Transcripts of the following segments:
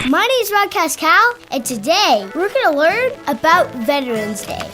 My name is Ron Cascal, and today we're going to learn about Veterans Day.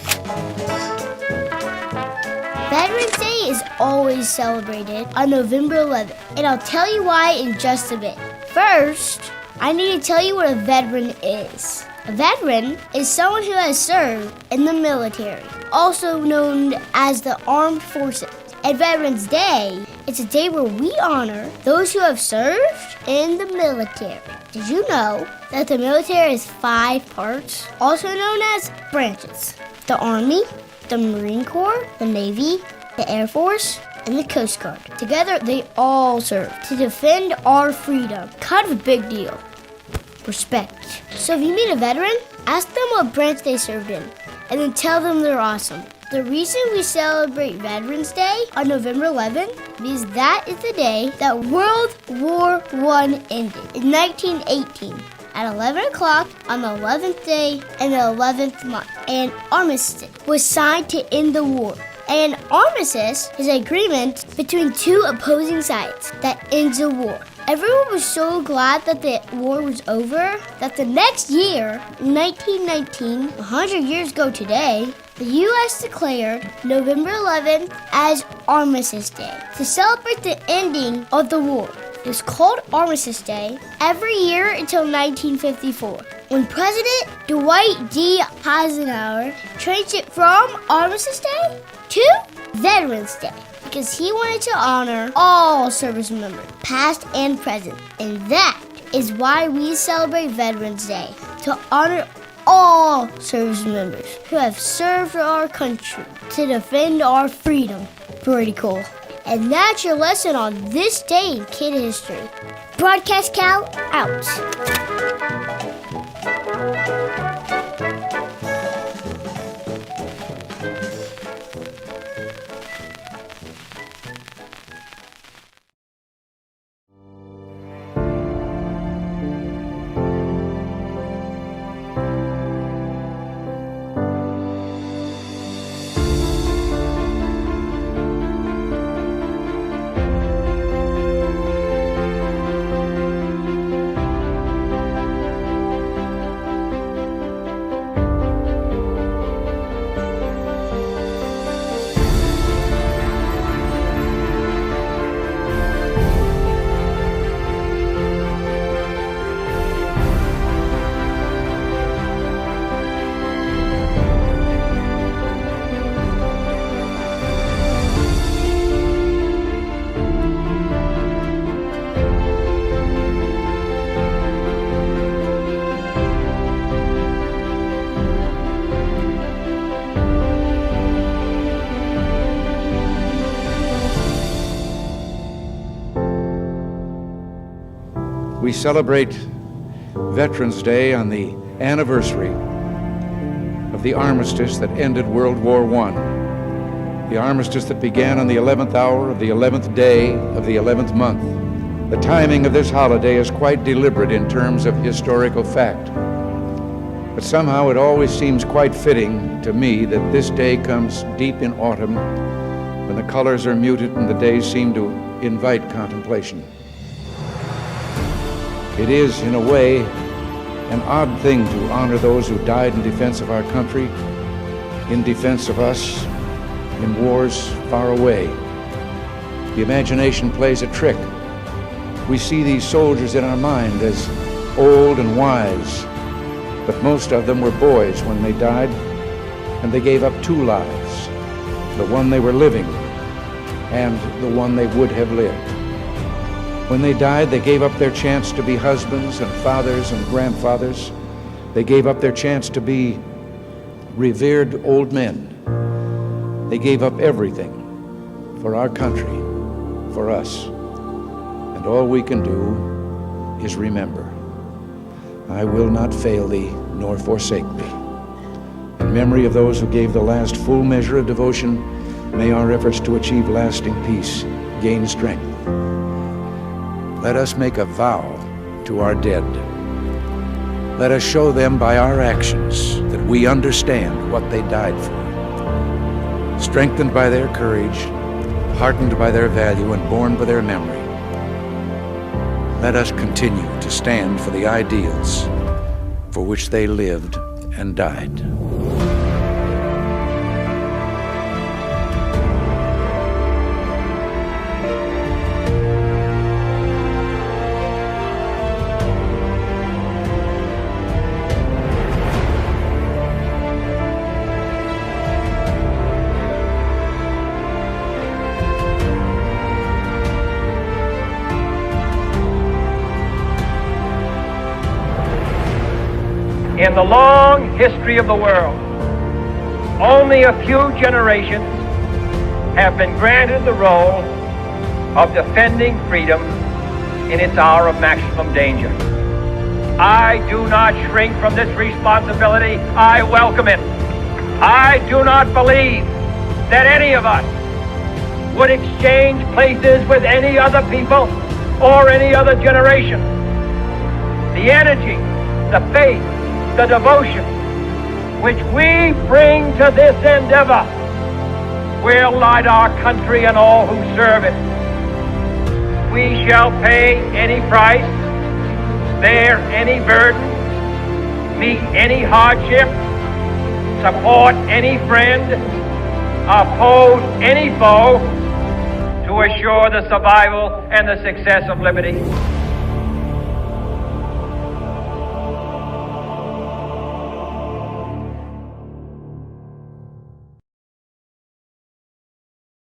Veterans Day is always celebrated on November 11th, and I'll tell you why in just a bit. First, I need to tell you what a veteran is. A veteran is someone who has served in the military, also known as the armed forces. At Veterans Day, it's a day where we honor those who have served in the military. Did you know that the military has 5 parts, also known as branches? The Army, the Marine Corps, the Navy, the Air Force, and the Coast Guard. Together, they all serve to defend our freedom. Kind of a big deal. Respect. So if you meet a veteran, ask them what branch they served in, and then tell them they're awesome. The reason we celebrate Veterans Day on November 11th is that is the day that World War I ended in 1918 at 11 o'clock on the 11th day in the 11th month. An armistice was signed to end the war. An armistice is an agreement between 2 opposing sides that ends a war. Everyone was so glad that the war was over that the next year, 1919, 100 years ago today, the U.S. declared November 11th as Armistice Day to celebrate the ending of the war. It was called Armistice Day every year until 1954, when President Dwight D. Eisenhower changed it from Armistice Day to Veterans Day, because he wanted to honor all service members, past and present. And that is why we celebrate Veterans Day, to honor all service members who have served for our country to defend our freedom. Pretty cool. And that's your lesson on this day in kid history. Broadcast Cal out. We celebrate Veterans Day on the anniversary of the armistice that ended World War I, the armistice that began on the 11th hour of the 11th day of the 11th month. The timing of this holiday is quite deliberate in terms of historical fact, but somehow it always seems quite fitting to me that this day comes deep in autumn, when the colors are muted and the days seem to invite contemplation. It is, in a way, an odd thing to honor those who died in defense of our country, in defense of us, in wars far away. The imagination plays a trick. We see these soldiers in our mind as old and wise, but most of them were boys when they died, and they gave up 2 lives, the one they were living and the one they would have lived. When they died, they gave up their chance to be husbands and fathers and grandfathers. They gave up their chance to be revered old men. They gave up everything for our country, for us. And all we can do is remember. I will not fail thee, nor forsake thee. In memory of those who gave the last full measure of devotion, may our efforts to achieve lasting peace gain strength. Let us make a vow to our dead. Let us show them by our actions that we understand what they died for. Strengthened by their courage, heartened by their value, and borne by their memory, let us continue to stand for the ideals for which they lived and died. In the long history of the world, only a few generations have been granted the role of defending freedom in its hour of maximum danger. I do not shrink from this responsibility. I welcome it. I do not believe that any of us would exchange places with any other people or any other generation. The energy, the faith, the devotion which we bring to this endeavor will light our country and all who serve it. We shall pay any price, bear any burden, meet any hardship, support any friend, oppose any foe to assure the survival and the success of liberty.